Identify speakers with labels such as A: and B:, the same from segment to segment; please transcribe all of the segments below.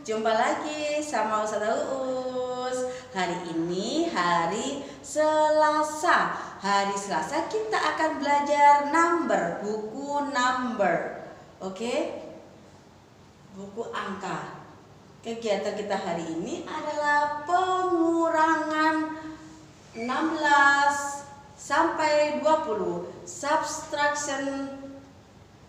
A: Jumpa lagi sama Ustazah Uus. Hari ini hari Selasa. Hari Selasa kita akan belajar number, buku number. Oke? Buku angka. Kegiatan kita hari ini adalah pengurangan 16 sampai 20. Subtraction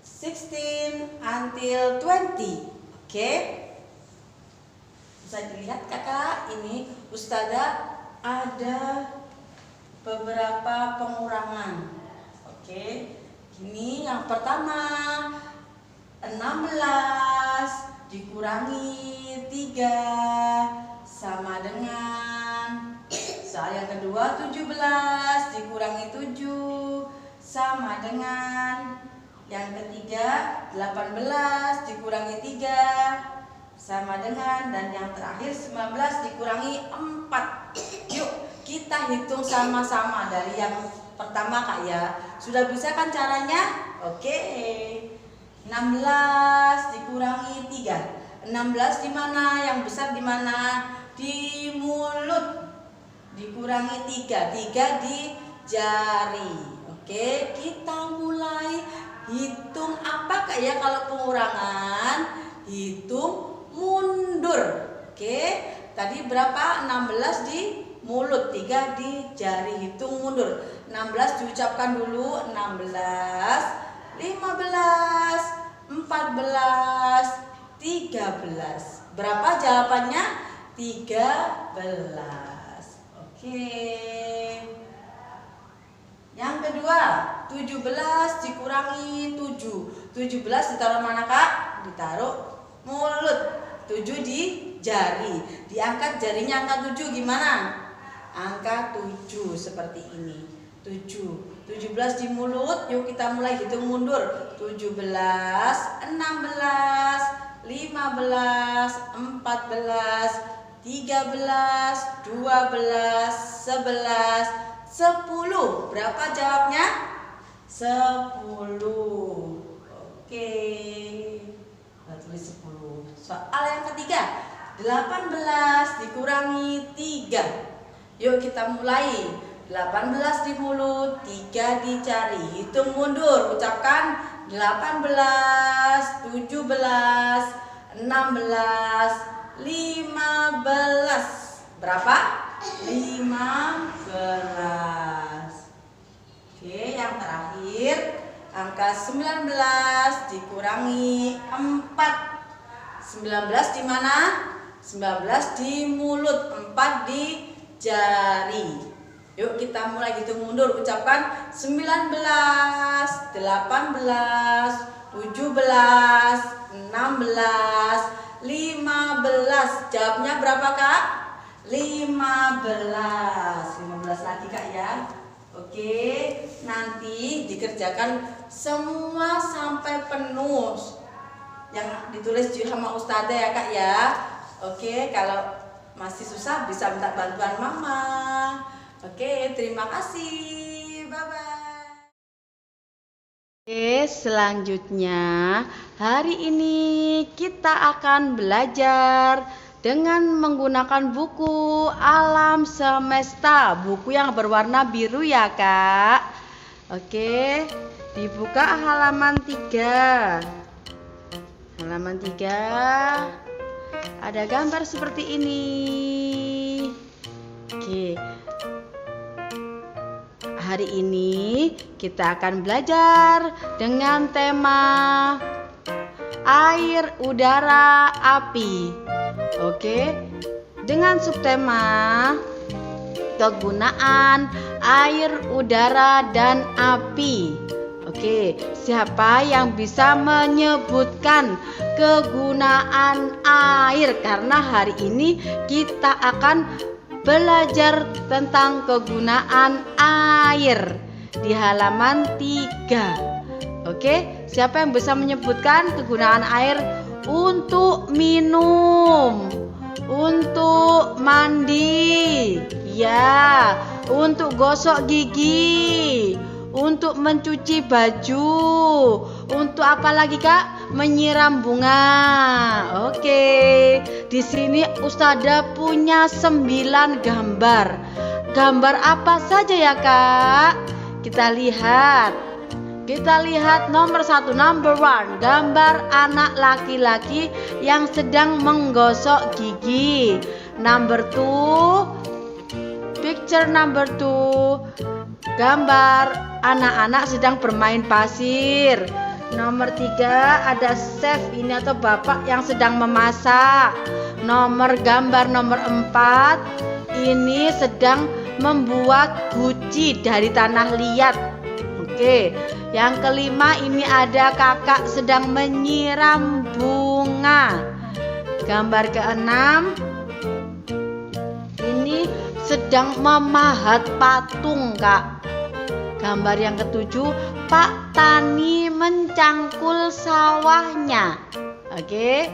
A: 16 until 20. Oke? Bisa dilihat kakak, ini Ustazah ada beberapa pengurangan. Oke, ini yang pertama 16 dikurangi 3 sama dengan, soal yang kedua 17 dikurangi 7 sama dengan, yang ketiga 18 dikurangi 3 sama dengan, dan yang terakhir 19 dikurangi 4. Yuk kita hitung sama-sama dari yang pertama kak ya. Sudah bisa kan caranya? Oke. 16 dikurangi 3. 16 di mana? Yang besar di mana? Di mulut. Dikurangi 3. 3 di jari. Oke, kita mulai hitung apa kak ya kalau pengurangan? Hitung mundur. Oke, tadi berapa? 16 di mulut, 3 di jari. Hitung mundur. 16 diucapkan dulu. 16, 15, 14, 13. Berapa jawabannya? 13. Oke. Yang kedua, 17 dikurangi 7. 17 ditaruh mana kak? Ditaruh mulut. 7 di jari. Diangkat jarinya, angka 7 gimana? Angka 7 seperti ini. 7. 17 di mulut. Yuk kita mulai hitung mundur. 17, 16, 15, 14, 13, 12, 11, 10. Berapa jawabnya? 10. Oke. Kita tulis 10. Soal yang ketiga, 18 dikurangi 3. Yuk kita mulai. 18 di mulut, 3 di jari. Hitung mundur. Ucapkan 18, 17, 16, 15. Berapa? 15. Oke, yang terakhir angka 19 dikurangi 4. 19 di mana? 19 di mulut, 4 di jari. Yuk kita mulai hitung mundur. Ucapkan 19, 18, 17, 16, 15. Jawabnya berapa kak? 15. 15 lagi kak ya. Oke, nanti dikerjakan semua sampai penuh yang ditulis sama Ustazah ya kak ya. Oke, kalau masih susah bisa minta bantuan mama. Oke, terima kasih. Bye-bye. Oke, selanjutnya hari ini kita akan belajar dengan menggunakan buku Alam Semesta. Buku yang berwarna biru ya kak. Oke, dibuka halaman 3. Halaman 3 ada gambar seperti ini. Oke, hari ini kita akan belajar dengan tema air, udara, api. Oke, dengan subtema kegunaan air, udara, dan api. Oke, siapa yang bisa menyebutkan kegunaan air? Karena hari ini kita akan belajar tentang kegunaan air di halaman 3. Oke, siapa yang bisa menyebutkan kegunaan air? Untuk minum, untuk mandi, ya, untuk gosok gigi, untuk mencuci baju, untuk apa lagi kak? Menyiram bunga. Oke, Di sini Ustazah punya 9 gambar. Gambar apa saja ya Kak? Kita lihat nomor 1, number 1, gambar anak laki-laki yang sedang menggosok gigi. Number 2, picture number 2, gambar anak-anak sedang bermain pasir. Nomor 3 ada chef ini atau bapak yang sedang memasak. Gambar nomor 4 ini sedang membuat guci dari tanah liat. Oke, yang kelima ini ada kakak sedang menyiram bunga. Gambar keenam ini sedang memahat patung Kak. Gambar yang ketujuh, Pak Tani mencangkul sawahnya. Oke.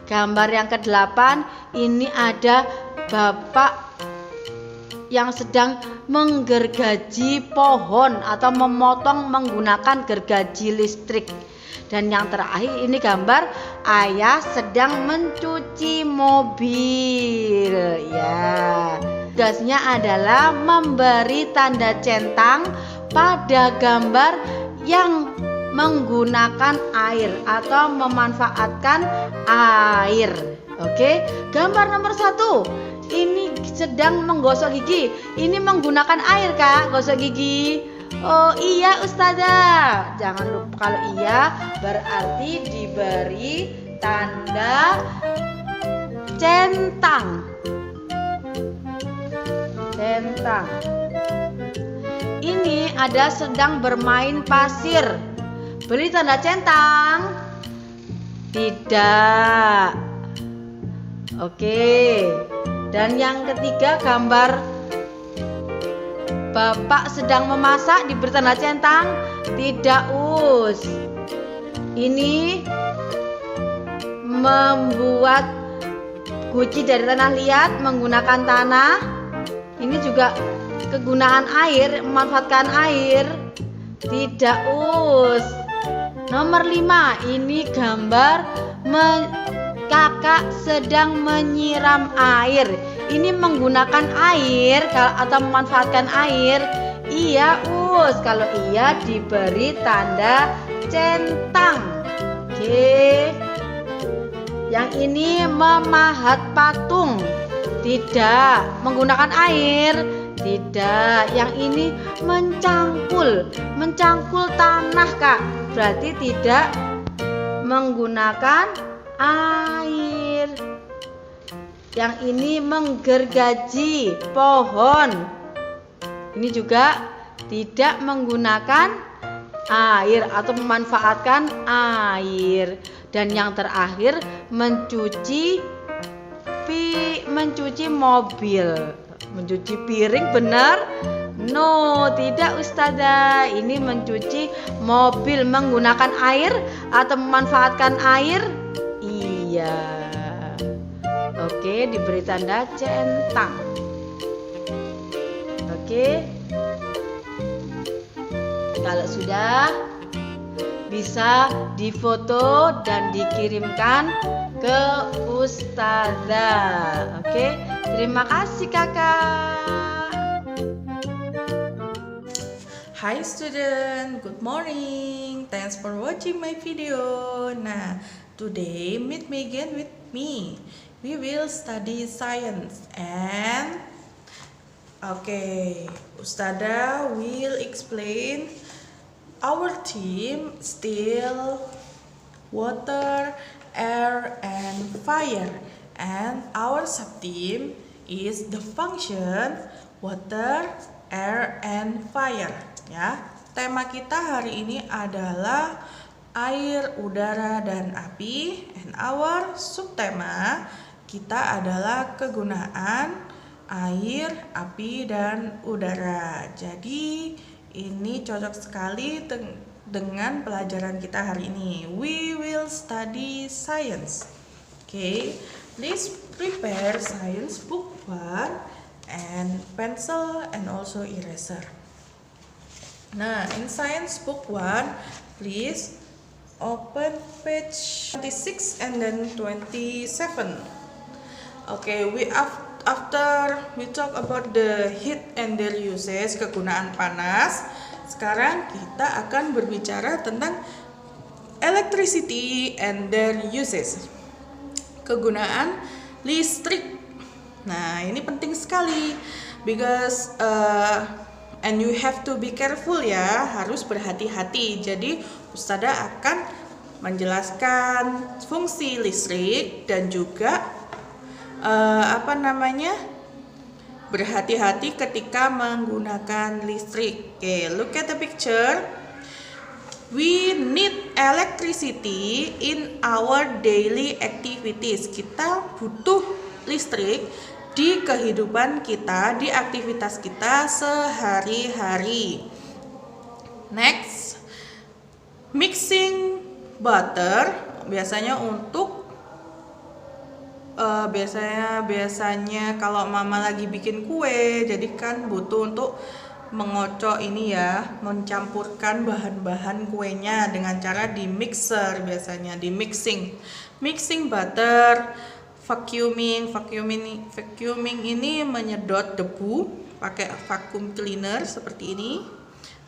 A: Gambar yang ke-8 ini ada bapak yang sedang menggergaji pohon atau memotong menggunakan gergaji listrik. Dan yang terakhir ini gambar ayah sedang mencuci mobil. Ya. Tugasnya adalah memberi tanda centang pada gambar yang menggunakan air atau memanfaatkan air. Oke, gambar nomor 1 ini sedang menggosok gigi. Ini menggunakan air Kak, gosok gigi. Oh iya Ustazah. Jangan lupa, kalau iya berarti diberi tanda centang. Ini ada sedang bermain pasir. Beri tanda centang? Tidak. Oke. Dan yang ketiga gambar bapak sedang memasak, diberi tanda centang? Tidak us. Ini membuat guci dari tanah liat menggunakan tanah. Ini juga kegunaan air, memanfaatkan air. Tidak us. Nomor 5 ini gambar kakak sedang menyiram air. Ini menggunakan air atau memanfaatkan air. Iya us. Kalau iya diberi tanda centang. Oke. Yang ini memahat patung. Tidak. Menggunakan air. Tidak. Yang ini mencangkul tanah Kak. Berarti tidak menggunakan air. Yang ini menggergaji pohon. Ini juga tidak menggunakan air atau memanfaatkan air. Dan yang terakhir mencuci mobil. Mencuci piring benar? No, tidak Ustazah. Ini mencuci mobil menggunakan air atau memanfaatkan air? Iya. Oke, diberi tanda centang. Oke. Kalau sudah, bisa difoto dan dikirimkan ke Ustazah. Oke. Terima kasih Kakak.
B: Hi student, good morning. Thanks for watching my video. Nah, today meet me again with me. We will study science and Ustazah will explain our theme still, water, air, and fire. And our sub-theme is the function water, air, and fire. Ya, tema kita hari ini adalah air, udara, dan api. And our subtema kita adalah kegunaan air, api, dan udara. Jadi ini cocok sekali dengan pelajaran kita hari ini. We will study science. Please prepare science book 1 and pencil and also eraser. Nah, in science book 1, please open page 26 and then 27. Okay, after we talk about the heat and their uses, kegunaan panas, sekarang kita akan berbicara tentang electricity and their uses. Kegunaan listrik. Nah, ini penting sekali because and you have to be careful ya, harus berhati-hati. Jadi Ustazah akan menjelaskan fungsi listrik dan juga berhati-hati ketika menggunakan listrik. Okay, look at the picture. We need electricity in our daily activities. Kita butuh listrik di kehidupan kita, di aktivitas kita sehari-hari. Next, mixing butter biasanya untuk biasanya kalau mama lagi bikin kue, jadi kan butuh untuk mengocok ini ya, mencampurkan bahan-bahan kuenya dengan cara di mixer, biasanya di mixing butter. Vacuuming ini menyedot debu pakai vacuum cleaner seperti ini.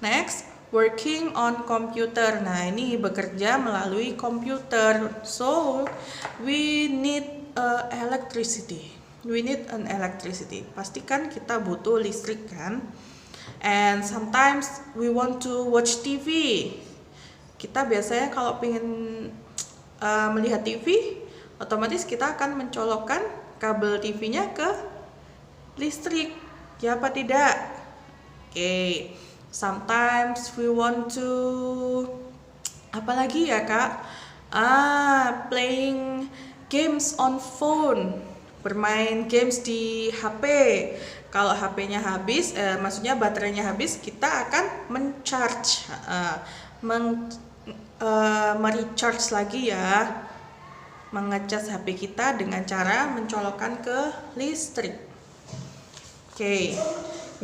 B: Next, working on computer. Nah, ini bekerja melalui komputer. So, we need electricity. We need an electricity. Pastikan kita butuh listrik kan? And sometimes we want to watch TV. Kita biasanya kalau pengen melihat TV, otomatis kita akan mencolokkan kabel TV-nya ke listrik. Ya apa tidak? Okay. Sometimes we want to apalagi ya kak? Playing games on phone, bermain games di HP. Kalau HP-nya habis, maksudnya baterainya habis, kita akan merecharge lagi ya, mengecas HP kita dengan cara mencolokkan ke listrik. Oke,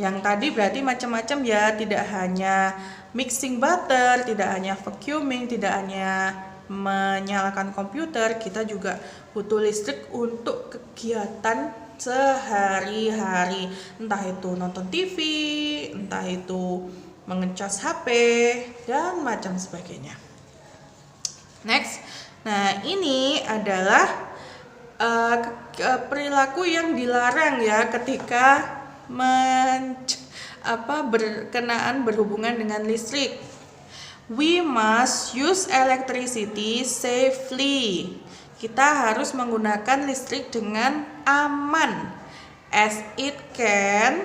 B: yang tadi berarti macam-macam ya, tidak hanya mixing butter, tidak hanya vacuuming, tidak hanya menyalakan komputer, kita juga butuh listrik untuk kegiatan sehari-hari, entah itu nonton TV, entah itu mengecas HP dan macam sebagainya. Next, nah ini adalah perilaku yang dilarang ya ketika berhubungan dengan listrik. We must use electricity safely. Kita harus menggunakan listrik dengan aman, as it can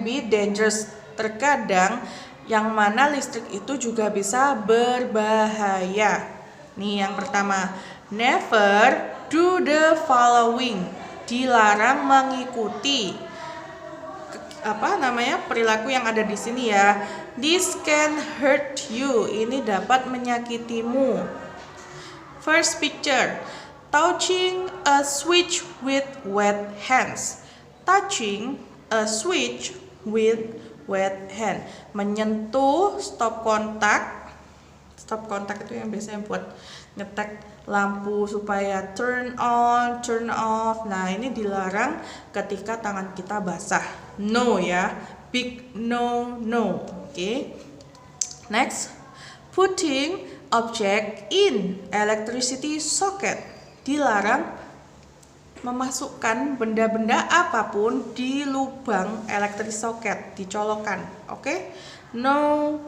B: be dangerous. Terkadang yang mana listrik itu juga bisa berbahaya. Nih yang pertama, never do the following. Dilarang mengikuti perilaku yang ada di sini ya. This can hurt you. Ini dapat menyakitimu. First picture, touching a switch with wet hands. Touching a switch with wet hand. Menyentuh stop kontak. Stop kontak itu yang biasanya buat ngetek lampu supaya turn on, turn off. Nah, ini dilarang ketika tangan kita basah. No ya. Big no. Okay. Next, putting object in electricity socket. Dilarang memasukkan benda-benda apapun di lubang elektrik soket, dicolokkan. Oke? No.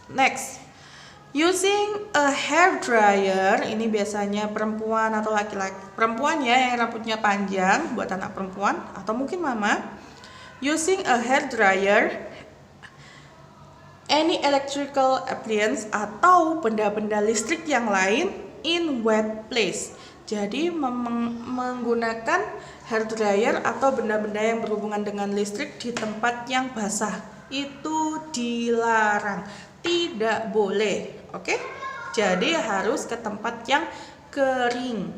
B: Next, using a hair dryer. Ini biasanya perempuan atau laki-laki. Perempuan ya yang rambutnya panjang, buat anak perempuan atau mungkin mama. Using a hair dryer, any electrical appliance atau benda-benda listrik yang lain in wet place. Jadi menggunakan hair dryer atau benda-benda yang berhubungan dengan listrik di tempat yang basah itu dilarang, tidak boleh. Oke? Jadi harus ke tempat yang kering.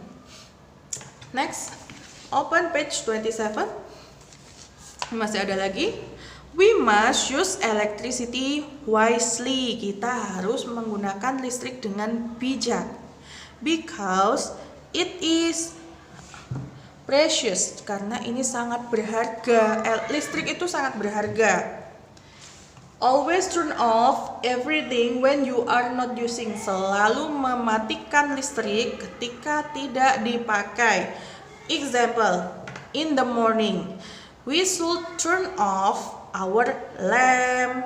B: Next, open page 27. Masih ada lagi. We must use electricity wisely. Kita harus menggunakan listrik dengan bijak. Because it is precious, karena ini sangat berharga. Listrik itu sangat berharga. Always turn off everything when you are not using. Selalu mematikan listrik ketika tidak dipakai. Example, in the morning, we should turn off our lamp.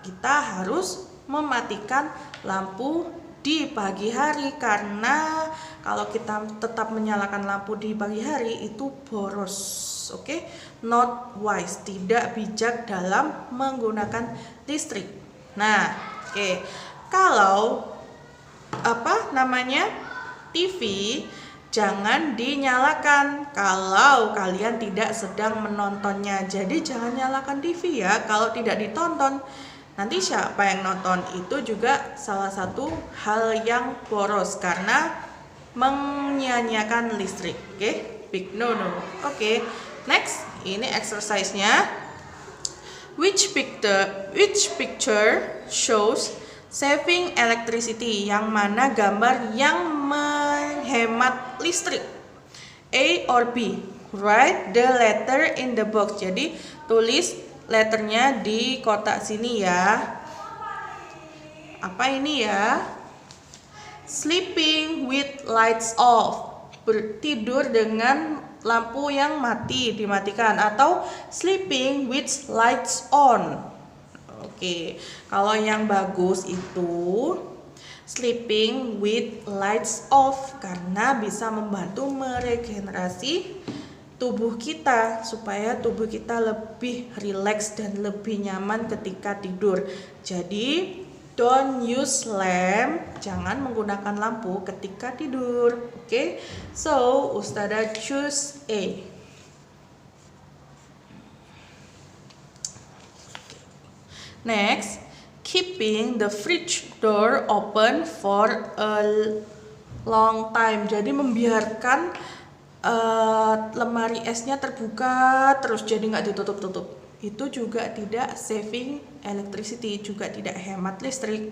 B: Kita harus mematikan lampu di pagi hari, karena kalau kita tetap menyalakan lampu di pagi hari itu boros. Oke, not wise, tidak bijak dalam menggunakan listrik. Nah, oke. Kalau TV jangan dinyalakan kalau kalian tidak sedang menontonnya. Jadi jangan nyalakan TV ya kalau tidak ditonton. Nanti siapa yang nonton? Itu juga salah satu hal yang boros karena menyia-nyiakan listrik. Oke, big no. Oke, next, ini exercise-nya. Which picture shows saving electricity? Yang mana gambar yang menghemat listrik? A or B? Write the letter in the box. Jadi tulis letternya di kotak sini ya. Apa ini ya? Sleeping with lights off. Tidur dengan lampu yang dimatikan, atau sleeping with lights on. Oke, kalau yang bagus itu sleeping with lights off karena bisa membantu meregenerasi tubuh kita supaya tubuh kita lebih rileks dan lebih nyaman ketika tidur. Jadi don't use lamp, jangan menggunakan lampu ketika tidur. Oke, so Ustazah choose A. Next, keeping the fridge door open for a long time. Jadi membiarkan lemari esnya terbuka terus, jadi nggak ditutup-tutup. Itu juga tidak saving electricity, juga tidak hemat listrik.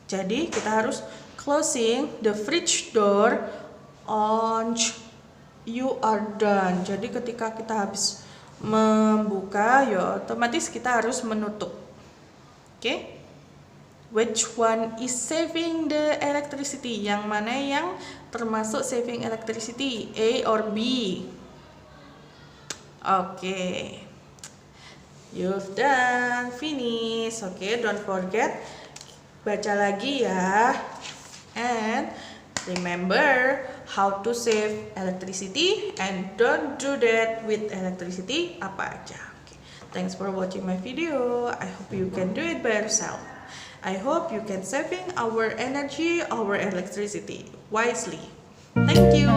B: Jadi kita harus closing the fridge door once you are done. Jadi ketika kita habis membuka, ya otomatis kita harus menutup. Oke? Which one is saving the electricity? Yang mana yang termasuk saving electricity? A or B? Oke. You've done, finish. Oke, don't forget baca lagi ya. And remember how to save electricity and don't do that with electricity apa aja. Okay. Thanks for watching my video. I hope you can do it by yourself. I hope you can saving our energy, our electricity wisely. Thank you.